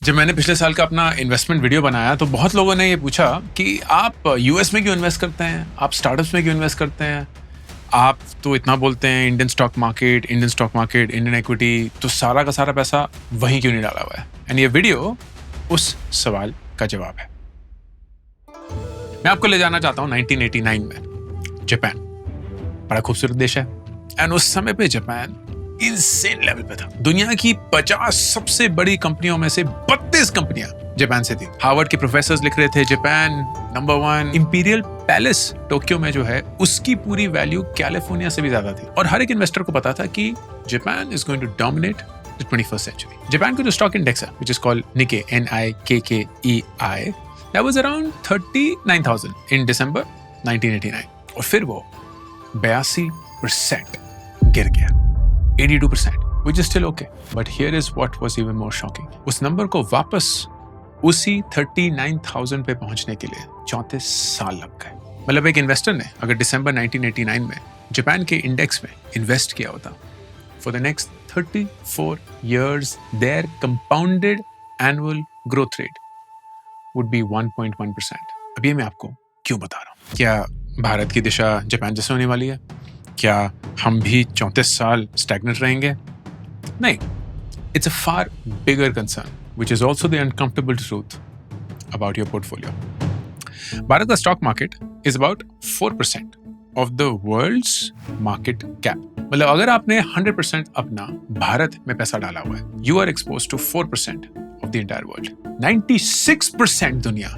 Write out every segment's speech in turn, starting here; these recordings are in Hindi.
जब मैंने पिछले साल का अपना इन्वेस्टमेंट वीडियो बनाया तो बहुत लोगों ने ये पूछा कि आप यूएस में क्यों इन्वेस्ट करते हैं, आप स्टार्टअप्स में क्यों इन्वेस्ट करते हैं, आप तो इतना बोलते हैं Indian stock market, Indian equity, तो सारा का सारा पैसा वहीं क्यों नहीं डाला हुआ है। एंड ये वीडियो उस सवाल का जवाब है। मैं आपको ले जाना चाहता हूँ 1989 में जापान। बड़ा खूबसूरत देश है एंड उस समय पे जापान इंसेन लेवल पे था। दुनिया की 50 सबसे बड़ी कंपनियों में से 32 कंपनियां जापान से थी। हार्वर्ड के प्रोफेसर्स लिख रहे थे Japan number 1। Imperial palace Tokyo में जो है उसकी पूरी वैल्यू कैलिफोर्निया से भी ज्यादा थी। और हर एक इन्वेस्टर को पता था कि Japan is going to dominate the 21st century. Japan का जो स्टॉक इंडेक्स है which is called Nikkei, NIKKEI, that was around 39,000 in December 1989 और फिर वो 82% गिर गया, 82%, which is still okay. But here is what was even more shocking. उस नंबर को वापस उसी 39,000 पे पहुंचने के लिए 34 साल लग गए। मतलब एक इन्वेस्टर ने अगर दिसंबर 1989 में जापान के इंडेक्स में इन्वेस्ट किया होता, for the next 34 years, their compounded annual growth rate would be 1.1%. अब ये मैं आपको क्यों बता रहा हूँ? क्या भारत की दिशा जापान जैसे होने वाली है? क्या हम भी 34 साल स्टैग्नेंट रहेंगे? नहीं, it's a far bigger concern, which is also the uncomfortable truth about your portfolio. Bharat का stock market is about 4% of the world's market cap. मतलब अगर आपने 100% अपना भारत में पैसा डाला हुआ है, you are exposed to 4% of the entire world. 96% दुनिया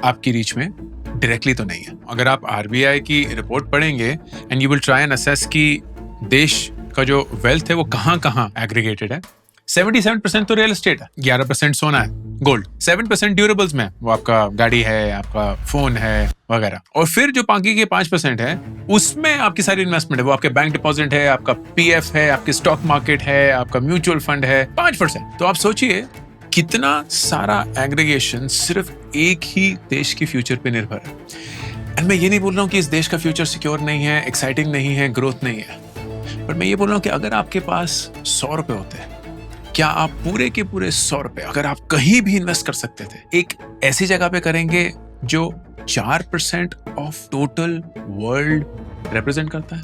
आपकी रीच में डायरेक्टली तो नहीं है। अगर आप आरबीआई की रिपोर्ट पढ़ेंगे and you will try and assess कि देश का जो वेल्थ है वो कहाँ एग्रीगेटेड है। 77% तो रियल एस्टेट है, 11% सोना है, गोल्ड, 7% ड्यूरेबल्स में, वो आपका गाड़ी है, आपका फोन है वगैरह, और फिर जो बाकी के 5% है उसमें आपकी सारी इन्वेस्टमेंट है। वो आपके बैंक डिपॉजिट है, आपका पीएफ है, आपके स्टॉक मार्केट है, आपका म्यूचुअल फंड है, 5%। तो आप सोचिए कितना सारा एग्रीगेशन सिर्फ एक ही देश की फ्यूचर पे निर्भर है। एंड मैं ये नहीं बोल रहा हूँ कि इस देश का फ्यूचर सिक्योर नहीं है, एक्साइटिंग नहीं है, ग्रोथ नहीं है, पर मैं ये बोल रहा हूँ कि अगर आपके पास 100 रुपए होते हैं, क्या आप पूरे के पूरे 100 रुपए अगर आप कहीं भी इन्वेस्ट कर सकते थे, एक ऐसी जगह पे करेंगे जो 4% ऑफ टोटल वर्ल्ड रिप्रेजेंट करता है?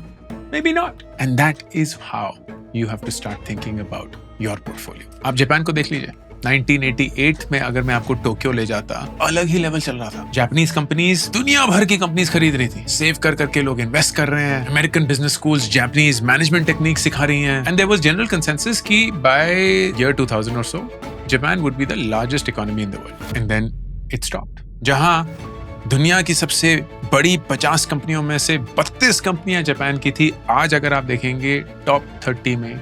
Maybe not. And that is how you have to start thinking about your portfolio. आप जापान को देख लीजिए। 1988 में अगर मैं आपको टोक्यो ले जाता, अलग ही लेवल चल रहा था। जापानीज कंपनीज दुनिया भर की कंपनीज खरीद रही थी, सेव कर करके लोग इन्वेस्ट कर रहे हैं। American business schools Japanese management technique सिखा रही हैं। And there was general consensus कि बाय ईयर 2000 और so Japan would be the largest economy in the world. And then it stopped. जहां दुनिया की सबसे बड़ी 50 कंपनियों में से 32 कंपनियां जापान की थी, आज अगर आप देखेंगे टॉप 30 में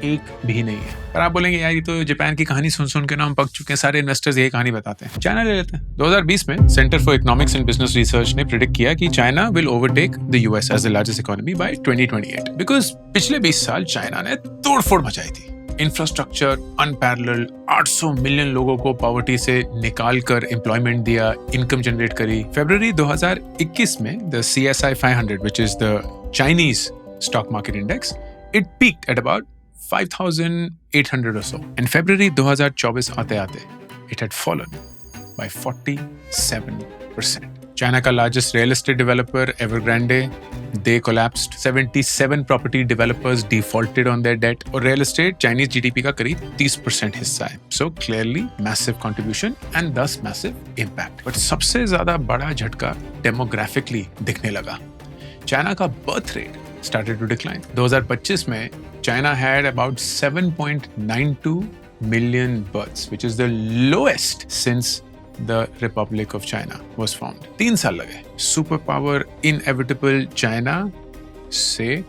एक भी नहीं है। पर आप बोलेंगे यार ये तो जापान की कहानी सुन के ना हम पक चुके हैं, सारे इन्वेस्टर्स यही कहानी बताते हैं। चाइना ले लेते हैं। 2020 में centre for economics and business research ने प्रेडिक्ट किया कि China will overtake the US as the largest economy by 2028, because पिछले 20 साल चाइना ने तोड़फोड़ मचाई थी। इंफ्रास्ट्रक्चर अनपैरेलल्ड, 800 मिलियन लोगों को पॉवर्टी से निकाल कर एम्प्लॉयमेंट दिया, इनकम जनरेट करी। फरवरी 2021 में the CSI 500, which is the Chinese stock market index, it peaked at about 5,800 or so. In February 2024 आते it had fallen by 47%. China का largest real estate developer Evergrande, they collapsed. 77 property developers defaulted on their debt. और real estate Chinese GDP का करीब 30% हिस्सा है. So clearly massive contribution and thus massive impact. But सबसे ज़्यादा बड़ा झटका demographically दिखने लगा. China का birth rate started to decline. 2025 में China had about 7.92 million births, which is the lowest since the Republic of China was formed. 3 साल लगे सुपर पावर इनएविटेबल चाइना से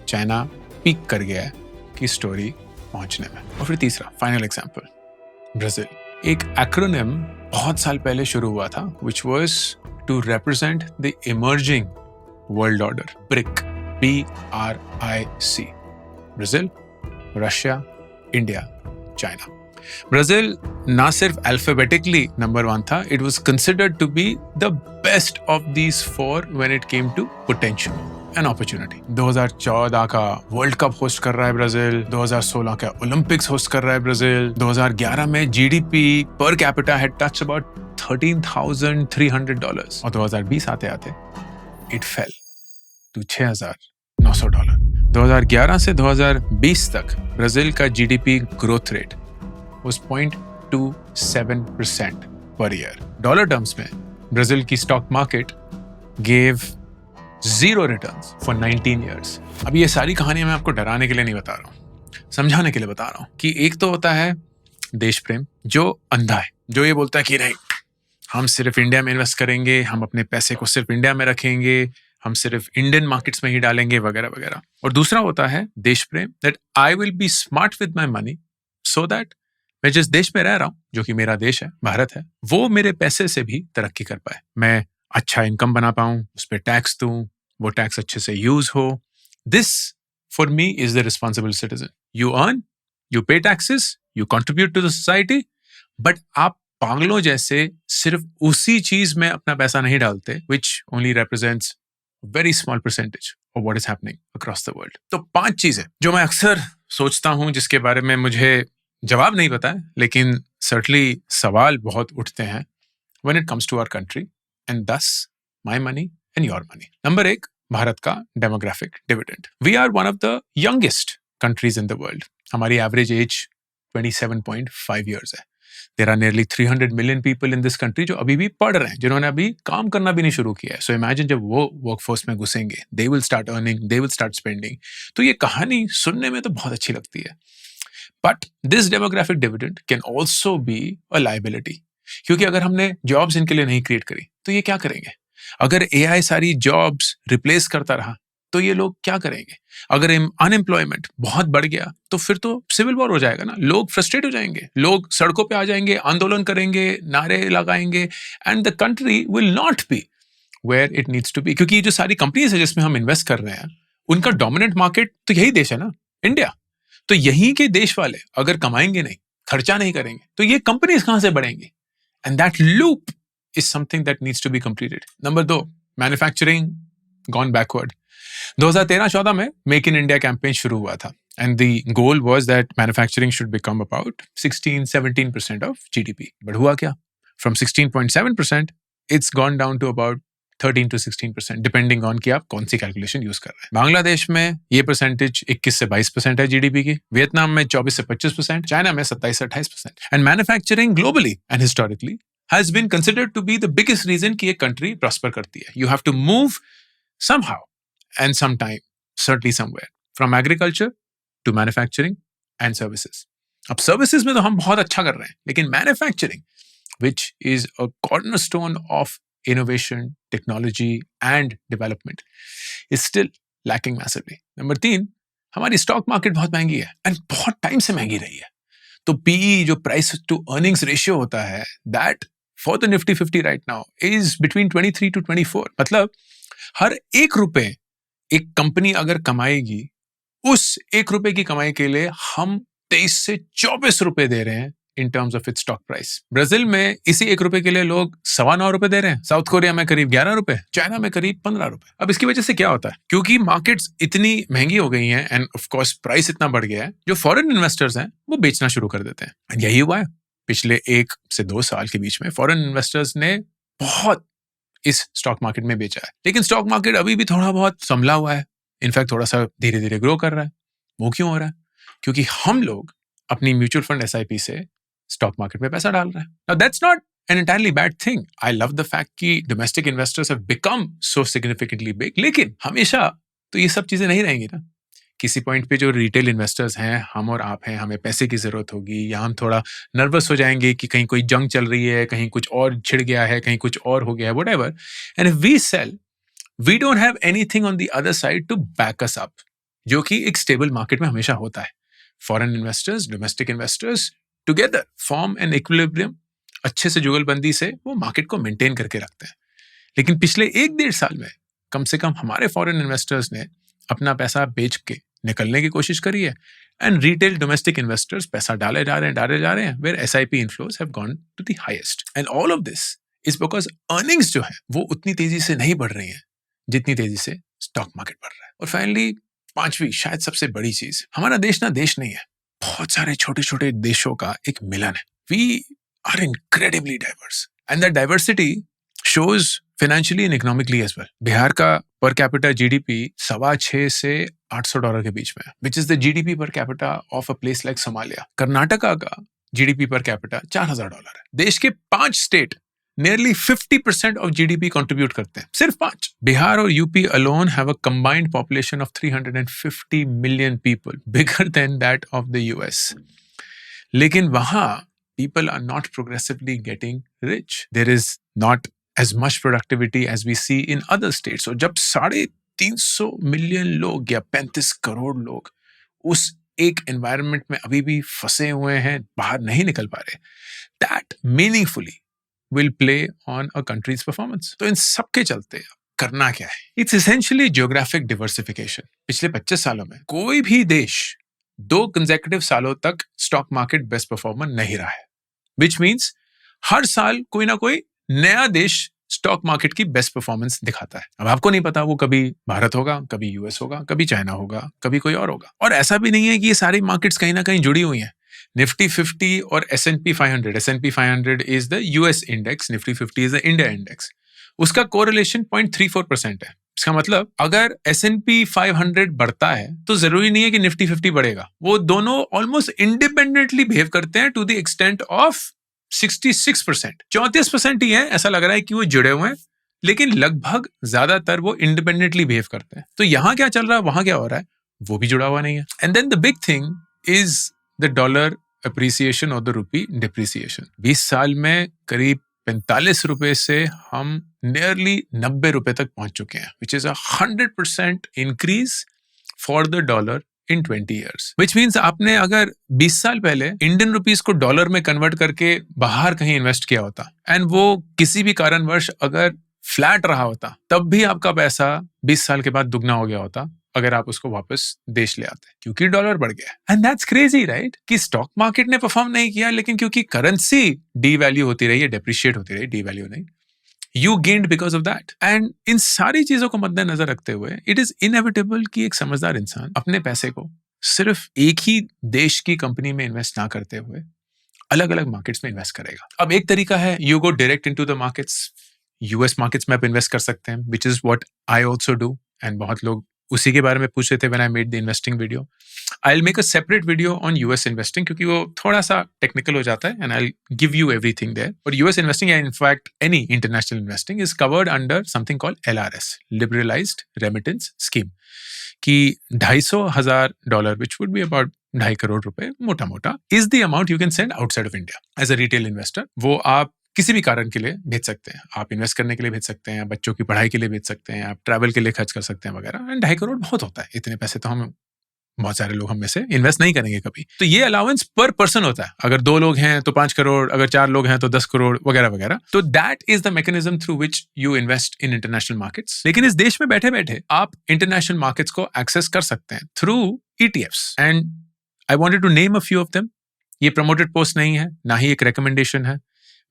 चाइना पीक कर गया है की स्टोरी पहुंचने में। और फिर तीसरा फाइनल एग्जांपल ब्राजील। एक एक्रोनिम बहुत साल पहले शुरू हुआ था which was to represent the emerging world order, BRIC, BRIC. Brazil, Russia, India, China. Brazil ना सिर्फ अल्फाबेटिकली नंबर 1 था, it was considered to be the best of these 4 when it came to potential. An opportunity. 2014 का वर्ल्ड कप होस्ट कर रहा है ब्राजील, 2016 का ओलंपिक्स होस्ट कर रहा है ब्राजील, 2011 में GDP per capita had touch about $13,300 और 2020 आते आते इट फेल टू $6,900। 2011 से 2020 तक ब्राजील का GDP growth rate was 0.27% per year. Dollar terms में ब्राजील की stock market gave zero returns for 19 years. अब ये सारी कहानियां मैं आपको डराने के लिए नहीं बता रहा हूँ, समझाने के लिए बता रहा हूँ कि एक तो होता है देश प्रेम जो अंधा है, जो ये बोलता है कि नहीं हम सिर्फ इंडिया में इन्वेस्ट करेंगे, हम अपने पैसे को सिर्फ इंडिया में रखेंगे, हम सिर्फ इंडियन मार्केट्स में ही डालेंगे वगैरह वगैरह। और दूसरा होता है देश प्रेम, that I will be smart with my money so that मैं जिस देश में रह रहा हूँ, जो कि मेरा देश है, भारत है, वो मेरे पैसे से भी तरक्की कर पाए, मैं अच्छा इनकम बना पाऊं, उस पर टैक्स दूं, वो टैक्स अच्छे से यूज हो। This for me is the responsible citizen. You earn, you pay taxes, you contribute to the society, but आप पागलों जैसे सिर्फ उसी चीज में अपना पैसा नहीं डालते which only represents very small percentage of what is happening across the world. तो 5 चीजें जो मैं अक्सर सोचता हूं, जिसके बारे में मुझे जवाब नहीं पता है, लेकिन सर्टनली सवाल बहुत उठते हैं when it comes to our country and thus my money and your money. Number 1, Bharat का demographic dividend. We are one of the youngest countries in the world. हमारी average age 27.5 years है. There are nearly 300 million people in this country जो अभी भी पढ़ रहे हैं, जिन्होंने अभी काम करना भी नहीं शुरू किया है. So imagine जब वो workforce में घुसेंगे, they will start earning, they will start spending. तो ये कहानी सुनने में तो बहुत अच्छी लगती है. But this demographic dividend can also be a liability. क्योंकि अगर हमने जॉब्स इनके लिए नहीं क्रिएट करी तो ये क्या करेंगे? अगर एआई सारी जॉब्स रिप्लेस करता रहा तो ये लोग क्या करेंगे? अगर अनएम्प्लॉयमेंट बहुत बढ़ गया तो फिर तो सिविल वॉर हो जाएगा ना, लोग फ्रस्ट्रेट हो जाएंगे, लोग सड़कों पे आ जाएंगे, आंदोलन करेंगे, नारे लगाएंगे, and the country will not be where it needs to be. क्योंकि ये जो सारी कंपनीज है जिसमें हम इन्वेस्ट कर रहे हैं, उनका डोमिनेंट मार्केट तो यही देश है ना, इंडिया। तो यहीं के देश वाले अगर कमाएंगे नहीं, खर्चा नहीं करेंगे, तो ये कंपनीज कहां से बढ़ेंगी? And that loop is something that needs to be completed. Number 2, manufacturing gone backward. 2013-14 में मेक इन इंडिया कैंपेन शुरू हुआ था, and the goal was that manufacturing should become about 16-17% of GDP. But हुआ क्या? From 16.7%, it's gone down to about 13 to 16%, depending on कि आप कौन सी कैलकुलेशन यूज कर रहे हैं। बांग्लादेश में ये परसेंटेज 21 से 22% है जीडीपी की, वियतनाम में 24 से 25%, चाइना में 27 से 28%। And manufacturing globally and historically has been considered to be the biggest reason कि एक कंट्री प्रॉस्पर करती है। You have to move somehow and some time, certainly somewhere, from agriculture to manufacturing and services. अब सर्विसेज में तो हम बहुत अच्छा कर रहे हैं, लेकिन manufacturing which is a cornerstone of innovation, technology and development is still lacking massively. Number 3, हमारी स्टॉक मार्केट बहुत महंगी है एंड बहुत टाइम से महंगी रही है। तो PE जो प्राइस टू अर्निंग्स रेशियो होता है, that for the Nifty 50 right now is between 23 to 24। मतलब हर 1 रुपए एक कंपनी अगर कमाएगी, उस 1 रुपए की कमाई के लिए हम 23 से 24 रुपए दे रहे हैं in terms of its stock price. Brazil में इसी 1 रुपए के लिए लोग 9.25 रुपए दे रहे हैं, साउथ कोरिया में करीब 11 रुपए, चाइना में करीब 15 रुपए। अब इसकी वजह से क्या होता है? क्योंकि मार्केट्स इतनी महंगी हो गई हैं एंड ऑफ कोर्स प्राइस इतना बढ़ गया है, जो फॉरेन इन्वेस्टर्स हैं वो बेचना शुरू कर देते हैं। यही हुआ है पिछले 1 से 2 साल के बीच में, फॉरेन इन्वेस्टर्स ने बहुत इस स्टॉक मार्केट में बेचा है। लेकिन स्टॉक मार्केट अभी भी थोड़ा बहुत संभला हुआ है, इनफैक्ट थोड़ा सा धीरे धीरे ग्रो कर रहा है। वो क्यों हो रहा है? क्योंकि हम लोग अपनी म्यूचुअल फंड SIP से स्टॉक मार्केट में पैसा डाल रहे हैं। Now that's not an entirely bad thing. I love the fact कि domestic investors have become so significantly big. लेकिन हमेशा तो ये सब चीजें नहीं रहेंगी ना। किसी पॉइंट पे जो रिटेल इन्वेस्टर्स हैं, हम और आप हैं, हमें पैसे की जरूरत होगी, या हम थोड़ा नर्वस हो जाएंगे कि कहीं कोई जंग चल रही है, कहीं कुछ और छिड़ गया है, कहीं कुछ और हो गया है, whatever. And if we sell, we don't have anything on the other side to back us up, जो कि एक स्टेबल मार्केट में हमेशा होता है। Foreign investors, domestic investors together form an equilibrium, अच्छे से जुगलबंदी से वो मार्केट को मेंटेन करके रखते हैं। लेकिन पिछले 1-1.5 साल में कम से कम हमारे फॉरेन इन्वेस्टर्स ने अपना पैसा बेच के निकलने की कोशिश करी है, एंड रिटेल डोमेस्टिक इन्वेस्टर्स पैसा डाले जा रहे हैं, where SIP inflows have gone to the highest. And all of this is because earnings जो है वो उतनी तेजी से नहीं बढ़ रही हैं जितनी तेजी से स्टॉक मार्केट बढ़ रहा है। और फाइनली पांचवी, शायद सबसे बड़ी चीज, हमारा देश ना देश नहीं है, बहुत सारे छोटे छोटे देशों का एक मिलन है। We are incredibly diverse and that diversity shows financially and economically as well. Bihar का पर कैपिटा जीडीपी $6.25 से $800 के बीच में है, which is the GDP per capita of a place like Somalia. Karnataka का जीडीपी पर कैपिटा $4,000 है। देश के 5 state nearly 50% of GDP contribute करते हैं, सिर्फ 5। बिहार और UP alone have a combined population of 350 million people, bigger than that of the US. लेकिन वहां people are not progressively getting rich. There is not as much productivity as we see in other states. So जब 350 मिलियन लोग या 35 करोड़ लोग उस एक एनवायरनमेंट में अभी भी फंसे हुए हैं, बाहर नहीं निकल पा रहे, that meaningfully will play on a country's performance. तो इन सब के चलते करना क्या है? It's essentially geographic diversification. पिछले 25 सालों में कोई भी देश 2 consecutive सालों तक स्टॉक मार्केट बेस्ट परफॉर्मर नहीं रहा है, which means हर साल कोई ना कोई नया देश स्टॉक मार्केट की बेस्ट परफॉर्मेंस दिखाता है। अब आपको नहीं पता वो कभी भारत होगा, कभी यूएस होगा, कभी चाइना होगा, कभी कोई और होगा। और ऐसा भी नहीं है कि ये सारी मार्केट्स कहीं ना कहीं जुड़ी हुई हैं। निफ्टी 50 और S&P 500 is the US index, Nifty 50 is the India index. उसका कोरिलेशन 0.34% है। इसका मतलब अगर S&P 500 बढ़ता है तो जरूरी नहीं है कि निफ्टी 50 बढ़ेगा। वो दोनों ऑलमोस्ट इंडिपेंडेंटली बिहेव करते हैं टू द एक्सटेंट ऑफ 66%। 34% ही है ऐसा लग रहा है कि वो जुड़े हुए हैं, लेकिन लगभग ज्यादातर वो इंडिपेंडेंटली बिहेव करते हैं। तो यहां क्या चल रहा है, वहां क्या हो रहा है, वो भी जुड़ा हुआ नहीं है। And then the big thing is the dollar appreciation और द रुपी डिप्रिसिएशन। 20 साल में करीब 45 रुपए से हम नियरली 90 रुपए तक पहुंच चुके हैं, which is 100% increase for the dollar in 20 years. Which means आपने अगर 20 साल पहले इंडियन रुपीस को डॉलर में कन्वर्ट करके बाहर कहीं इन्वेस्ट किया होता एंड वो किसी भी कारणवश अगर फ्लैट रहा होता, तब भी आपका पैसा 20 साल के बाद दुगना हो गया होता अगर आप उसको वापस देश ले आते, क्योंकि डॉलर बढ़ गया। एंड दैट्स क्रेजी राइट, कि स्टॉक मार्केट ने परफॉर्म नहीं किया, लेकिन क्योंकि करेंसी डीवैल्यू होती रही है, डेप्रिशिएट होती रही, डीवैल्यू नहीं, You gained because of that. And इन सारी चीजों को मद्देनजर रखते हुए it is inevitable कि एक समझदार इंसान अपने पैसे को सिर्फ एक ही देश की कंपनी में इन्वेस्ट ना करते हुए अलग अलग मार्केट्स में इन्वेस्ट करेगा। अब एक तरीका है you go direct into the markets, US markets में आप इन्वेस्ट कर सकते हैं, which is what I also do, and बहुत लोग उसी के बारे में पूछ रहे थे when I made the investing video. I'll make a separate video on US investing क्योंकि वो थोड़ा सा टेक्निकल हो जाता है, and I'll give you everything there. But US investing and in fact any international investing is covered under something called LRS, Liberalized Remittance Scheme, कि $250,000, which would be about 2.5 crore रुपए मोटा मोटा, is the amount you can send outside of India as a retail investor. वो आप किसी भी कारण के लिए भेज सकते हैं, आप इन्वेस्ट करने के लिए भेज सकते हैं, बच्चों की पढ़ाई के लिए भेज सकते हैं, आप ट्रैवल के लिए खर्च कर सकते हैं वगैरह। एंड 2.5 करोड़ बहुत होता है, इतने पैसे तो हम बहुत सारे लोग हम में से इन्वेस्ट नहीं करेंगे कभी। तो ये अलाउंस पर पर्सन होता है, अगर 2 लोग हैं तो 5 करोड़, अगर 4 लोग हैं तो 10 करोड़ वगैरह वगैरह। तो that is the mechanism through which you invest in international markets. लेकिन इस देश में बैठे बैठे आप इंटरनेशनल मार्केट्स को एक्सेस कर सकते हैं through ETFs, and I wanted to name a few of them. ये प्रमोटेड पोस्ट नहीं है, ना ही एक रिकमेंडेशन है,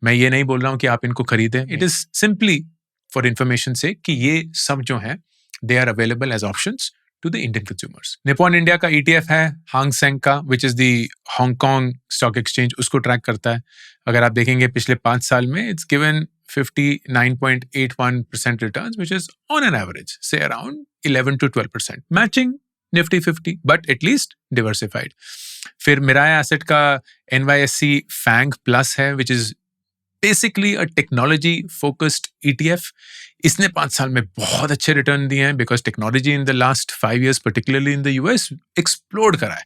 मैं ये नहीं बोल रहा हूं कि आप इनको खरीदें। It is simply for information से कि ये सब जो है they are available as options to the Indian consumers. Nippon India का ETF है हांग सेंग का, which is the Hong Kong Stock Exchange, उसको ट्रैक करता है। अगर आप देखेंगे पिछले 5 साल में it's given 59.81% returns, which is on an average say around 11 to 12%, matching Nifty 50, but at least diversified. फिर मिराया एसेट का NYSE FANG Plus है, which is basically a technology focused ETF. इसने 5 साल में बहुत अच्छे रिटर्न दिए हैं, because technology in the last 5 years particularly in the US explode करा है।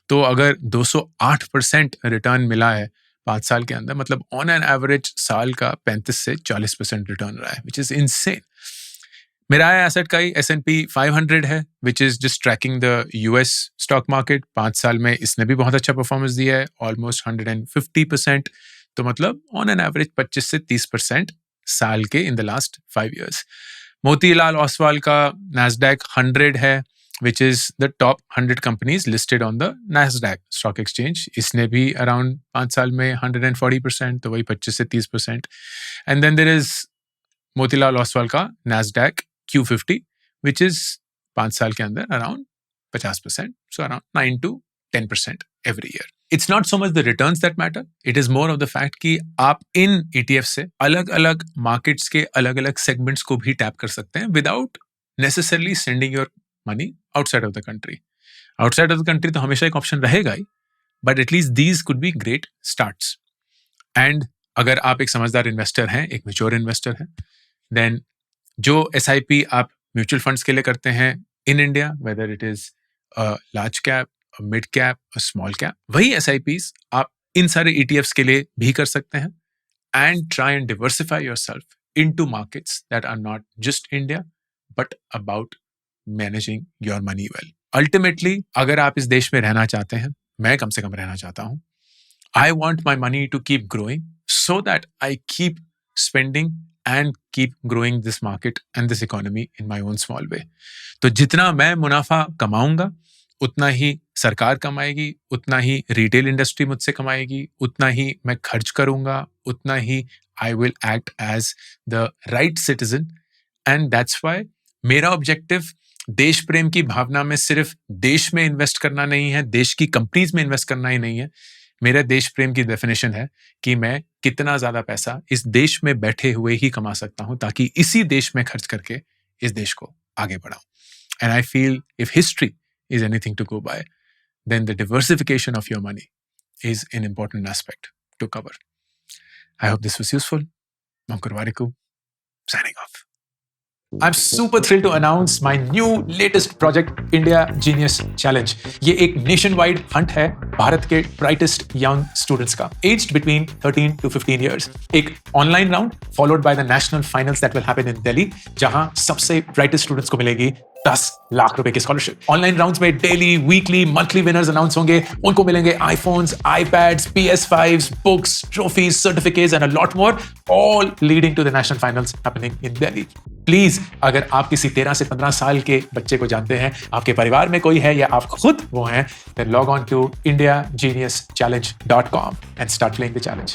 तो अगर 208% रिटर्न मिला है 5 साल के अंदर, मतलब ऑन एन एवरेज साल का 35 से 40% रिटर्न रहा है, विच इज इनसेन। मिराया एसेट का ही S&P 500 है, which is just tracking the US stock market. 5 साल में इसने भी बहुत अच्छा परफॉर्मेंस दिया है, ऑलमोस्ट 150%। तो मतलब ऑन एन एवरेज 25 से 30% साल के in the last 5 years। Motilal Oswal का NASDAQ 100 है, which is the top 100 companies listed on the NASDAQ stock exchange. इसने भी around 5 साल में 140%, तो वही 25 से 30%। And then there is Motilal Oswal का NASDAQ Q50, which is 5 साल के अंदर around 50%, so around 9 to 10% every year. It's not so much the returns that matter, it is more of the fact कि आप इन ETF से अलग अलग मार्केट्स के अलग अलग सेगमेंट्स को भी टैप कर सकते हैं without necessarily sending your money outside of the country. Outside of the country तो हमेशा एक ऑप्शन रहेगा ही, but at least these could be great starts. And अगर आप एक समझदार इन्वेस्टर हैं, एक मैच्योर इन्वेस्टर हैं, then जो SIP आप म्यूचुअल फंड्स के लिए करते हैं in India, whether it is a large cap, a mid cap, a small cap, वही SIPs आप इन सारे ETFs के लिए भी कर सकते हैं and try and diversify yourself into markets that are not just India but about managing your money well. Ultimately, अगर आप इस देश में रहना चाहते हैं, मैं कम से कम रहना चाहता हूं, I want my money to keep growing so that I keep spending and keep growing this market and this economy in my own small way. तो जितना मैं मुनाफा कमाऊंगा उतना ही सरकार कमाएगी, उतना ही रिटेल इंडस्ट्री मुझसे कमाएगी, उतना ही मैं खर्च करूंगा, उतना ही I will act as the right citizen. And that's why मेरा ऑब्जेक्टिव देश प्रेम की भावना में सिर्फ देश में इन्वेस्ट करना नहीं है, देश की कंपनीज में इन्वेस्ट करना ही नहीं है. मेरा देश प्रेम की डेफिनेशन है कि मैं कितना ज्यादा पैसा इस देश में बैठे हुए ही कमा सकता हूं ताकि इसी देश में खर्च करके इस देश को आगे बढ़ाऊं. And I feel if history is anything to go by, then the diversification of your money is an important aspect to cover. I hope this was useful. Ankur Warikoo, signing off. I'm super thrilled to announce my new latest project, India Genius Challenge. ये एक nationwide hunt है भारत के brightest young students का, aged between 13 to 15 years. एक online round followed by the national finals that will happen in Delhi, जहां सबसे brightest students को मिलेगी 10 लाख रुपए की स्कॉलरशिप. ऑनलाइन राउंड्स में daily, weekly, monthly winners announce होंगे. उनको मिलेंगे iPhones, iPads, PS5s, books, trophies, certificates and a lot more, all leading to the national finals happening in Delhi. Please, अगर आप किसी 13 से 15 साल के बच्चे को जानते हैं, आपके परिवार में कोई है या आप खुद वो हैं, then log on to indiageniuschallenge.com and start playing the challenge.